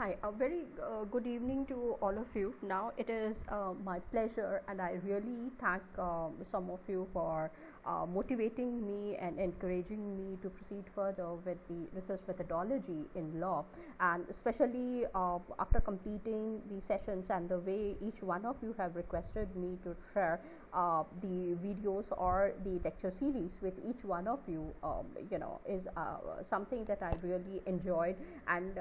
Hi, a very good evening to all of you. Now it is my pleasure, and I really thank some of you for motivating me and encouraging me to proceed further with the research methodology in law, and especially after completing the sessions and the way each one of you have requested me to share the videos or the lecture series with each one of you, is something that I really enjoyed, and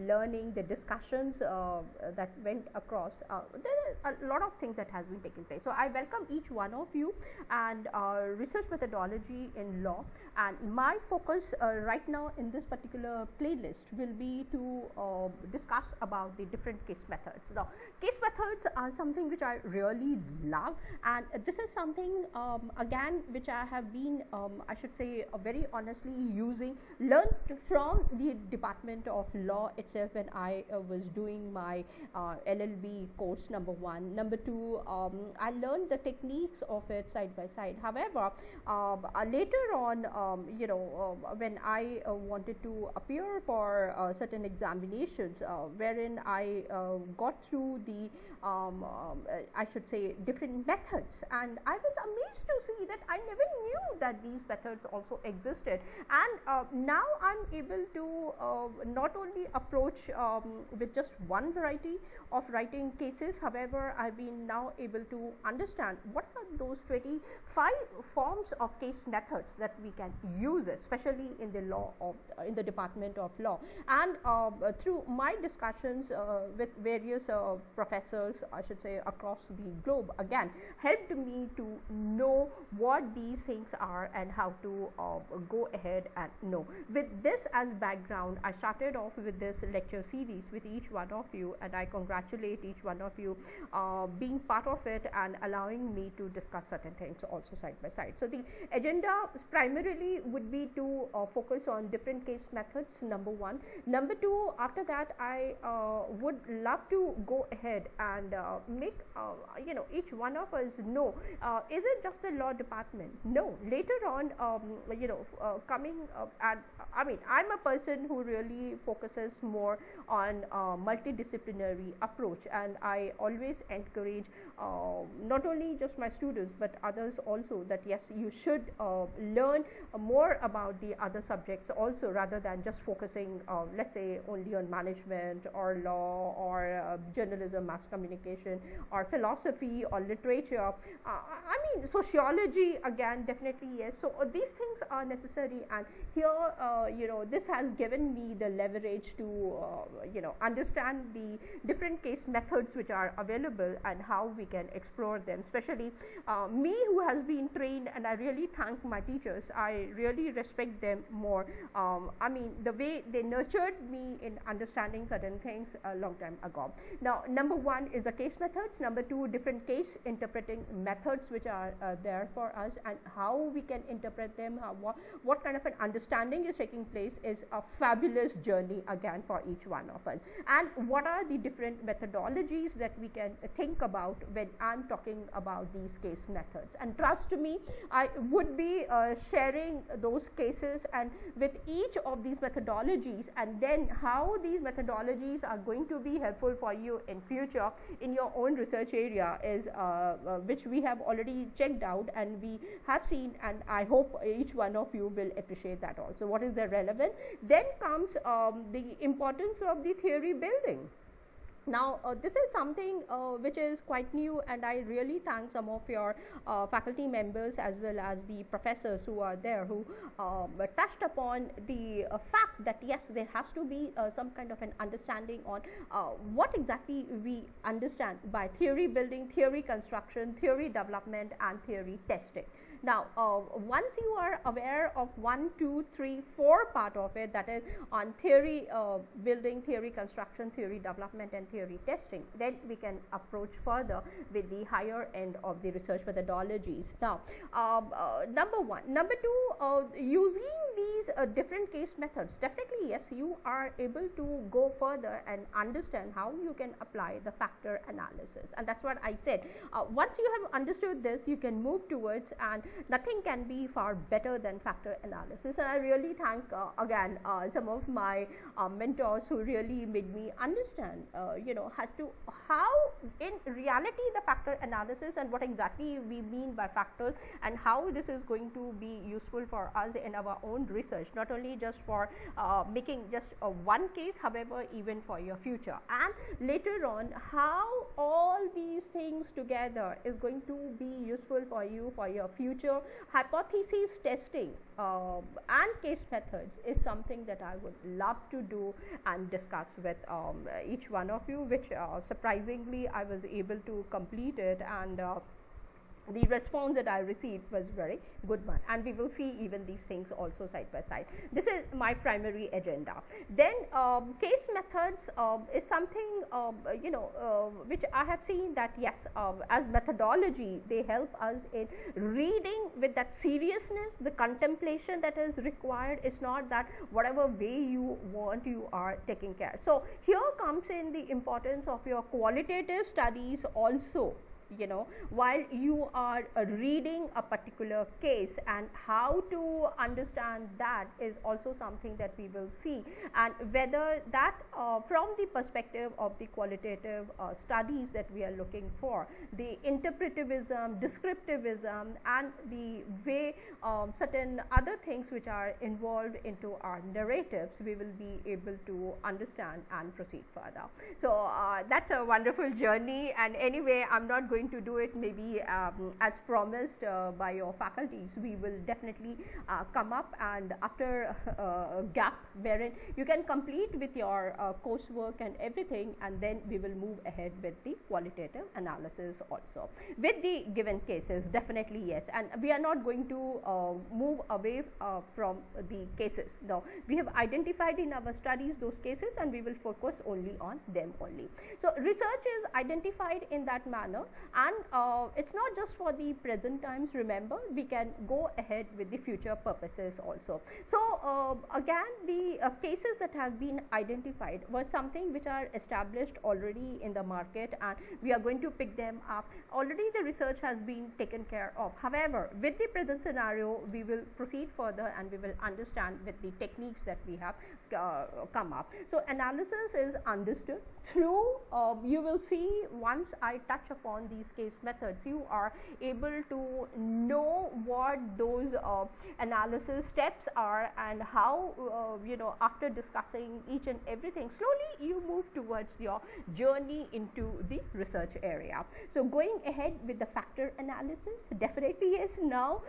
learning the discussions that went across. There are a lot of things that has been taking place. So I welcome each one of you, and research methodology in law. And my focus right now in this particular playlist will be to discuss about the different case methods. Now, case methods are something which I really love, and this is something again which I have been, I should say, very honestly learned from the Department of Law itself when I was doing my LLB course, number one. Number two, I learned the techniques of it side by side. However, later on, when I wanted to appear for certain examinations, wherein I got through the, I should say, different methods, and I was amazed to see that I never knew that these methods also existed. And now I'm able to not only approach with just one variety of writing cases. However, I've been now able to understand what are those 25 forms of case methods that we can use, especially in the law of in the Department of Law. And through my discussions with various professors, I should say, across the globe, again helped me to know what these things are and how to go ahead and know. With this as background, I started off with this lecture series with each one of you, and I congratulate each one of you being part of it and allowing me to discuss certain things also side by side. So the agenda primarily would be to focus on different case methods, number one. Number two, after that, I would love to go ahead and make each one of us know, is it just the law department? No, later on, coming at, I'm a person who really focuses more on multidisciplinary approach, and I always encourage not only just my students but others also, that yes, you should learn more about the other subjects also, rather than just focusing let's say only on management or law or journalism, mass communication, or philosophy or literature. Sociology, again, definitely yes. So these things are necessary, and here this has given me the leverage to understand the different case methods which are available and how we can explore them, especially me, who has been trained, and I really thank my teachers. I really respect them more. The way they nurtured me in understanding certain things a long time ago. Now, number one is the case methods. Number two, different case interpreting methods which are there for us, and how we can interpret them, what kind of an understanding is taking place is a fabulous journey again for each one of us. And what are the different methodologies that we can think about when I'm talking about these case methods. And trust me, I would be sharing those cases and with each of these methodologies, and then how these methodologies are going to be helpful for you in future in your own research area is which we have already checked out and we have seen, and I hope each one of you will appreciate that also. What is the relevance? Then comes the importance of the theory building. Now, this is something which is quite new, and I really thank some of your faculty members as well as the professors who are there, who touched upon the fact that yes, there has to be some kind of an understanding on what exactly we understand by theory building, theory construction, theory development, and theory testing. Now, once you are aware of 1, 2, 3, 4 part of it, that is on theory building, theory construction, theory development, and theory testing, then we can approach further with the higher end of the research methodologies. Now, number one. Number two, using these different case methods, definitely yes, you are able to go further and understand how you can apply the factor analysis. And that's what I said. Once you have understood this, you can move towards and nothing can be far better than factor analysis. And I really thank again some of my mentors who really made me understand as to how in reality the factor analysis and what exactly we mean by factors, and how this is going to be useful for us in our own research, not only just for making just one case, however even for your future, and later on how all these things together is going to be useful for you for your future. Hypothesis testing and case methods is something that I would love to do and discuss with each one of you, which surprisingly I was able to complete it, and the response that I received was very good one, and we will see even these things also side by side. This is my primary agenda. Then case methods is something which I have seen that yes, as methodology they help us in reading with that seriousness. The contemplation that is required is not that whatever way you want you are taking care. So here comes in the importance of your qualitative studies also, while you are reading a particular case, and how to understand that is also something that we will see, and whether that from the perspective of the qualitative studies that we are looking for, the interpretivism, descriptivism, and the way certain other things which are involved into our narratives, we will be able to understand and proceed further. So that's a wonderful journey, and anyway I'm not going to do it maybe as promised by your faculties. We will definitely come up, and after a gap wherein you can complete with your coursework and everything, and then we will move ahead with the qualitative analysis also with the given cases. Definitely yes, and we are not going to move away from the cases. No, we have identified in our studies those cases, and we will focus only on them only. So research is identified in that manner, and it's not just for the present times. Remember, we can go ahead with the future purposes also. So again, the cases that have been identified were something which are established already in the market, and we are going to pick them up. Already the research has been taken care of. However, with the present scenario, we will proceed further, and we will understand with the techniques that we have come up. So analysis is understood through you will see once I touch upon these case methods, you are able to know what those analysis steps are, and how after discussing each and everything, slowly you move towards your journey into the research area. So going ahead with the factor analysis, definitely yes, now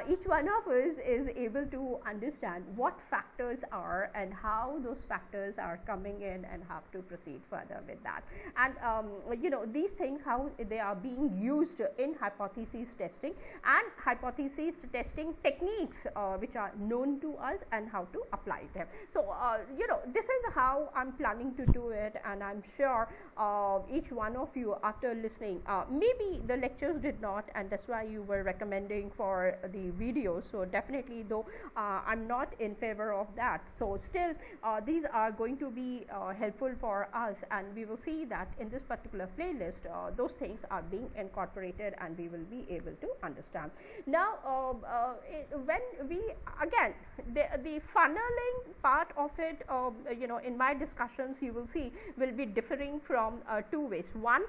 each one of us is able to understand what factors are and how those factors are coming in, and have to proceed further with that. And these things, how they are being used in hypothesis testing, and hypothesis testing techniques which are known to us, and how to apply them. So this is how I'm planning to do it, and I'm sure each one of you, after listening, maybe the lectures did not, and that's why you were recommending for the videos. So definitely, though I'm not in favor of that, so still these are going to be helpful for us, and we will see that in this particular playlist those things are being incorporated, and we will be able to understand. Now when we again the funneling part of it, in my discussions you will see will be differing from two ways. One,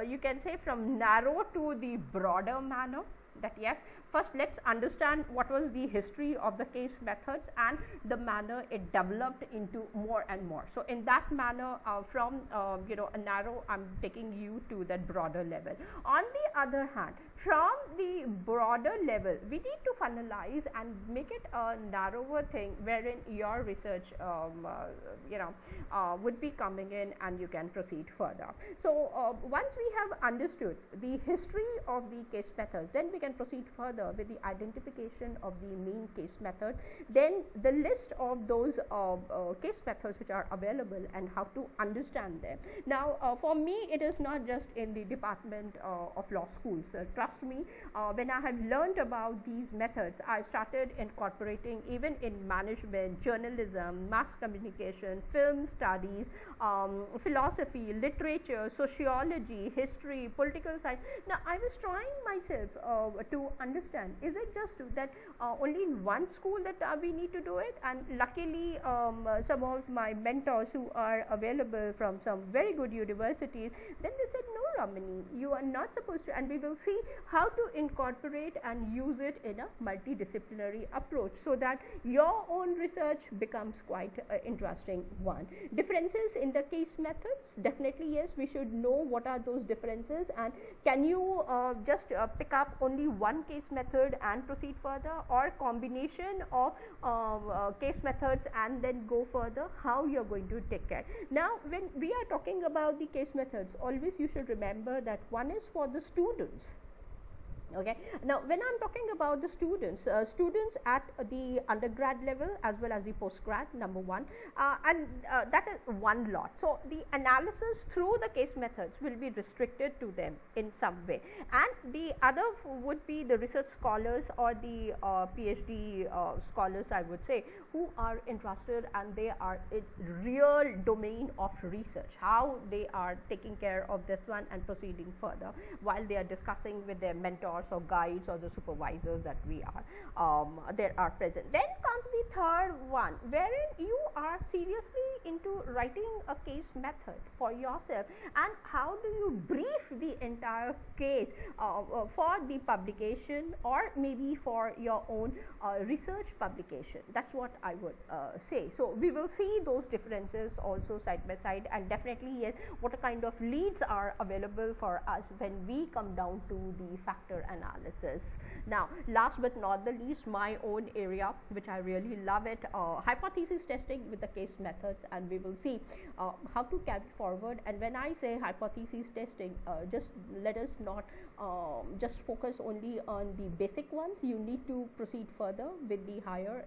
you can say from narrow to the broader manner, that yes, first let's understand what was the history of the case methods and the manner it developed into more and more. So in that manner, from a narrow, I'm taking you to that broader level. On the other hand, from the broader level, we need to funnelize and make it a narrower thing, wherein your research would be coming in, and you can proceed further. So once we have understood the history of the case methods, then we can proceed further with the identification of the main case method, then the list of those case methods which are available, and how to understand them. Now for me, it is not just in the department of law schools. Trust me, when I have learned about these methods, I started incorporating even in management, journalism, mass communication, film studies, philosophy, literature, sociology, history, political science. Now I was trying myself to understand understand, is it just that only in one school that we need to do it? And luckily some of my mentors who are available from some very good universities, then they said, no Ramani, you are not supposed to, and we will see how to incorporate and use it in a multidisciplinary approach, so that your own research becomes quite interesting one. Differences in the case methods, definitely yes, we should know what are those differences, and can you just pick up only one case method and proceed further, or combination of case methods and then go further, how you are going to take care. Now when we are talking about the case methods, always you should remember that one is for the students. Okay. Now when I am talking about the students, students at the undergrad level as well as the postgrad, number one, and that is one lot. So the analysis through the case methods will be restricted to them in some way, and the other would be the research scholars or the PhD scholars, I would say, who are interested and they are in real domain of research, how they are taking care of this one and proceeding further while they are discussing with their mentors or guides or the supervisors that we are there are present. Then comes the third one, wherein you are seriously into writing a case method for yourself, and how do you brief the entire case for the publication or maybe for your own research publication. That's what I would say. So we will see those differences also side by side, and definitely yes, what kind of leads are available for us when we come down to the factor analysis. Now last but not the least, my own area which I really love it, hypothesis testing with the case methods, and we will see how to carry forward. And when I say hypothesis testing, just let us not just focus only on the basic ones. You need to proceed further with the higher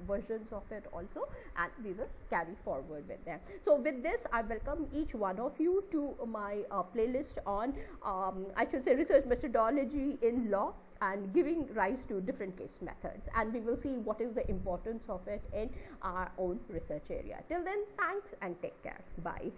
versions of it also, and we will carry forward with them. So with this, I welcome each one of you to my playlist on I should say research methodology in law and giving rise to different case methods, and we will see what is the importance of it in our own research area. Till then, thanks and take care. Bye.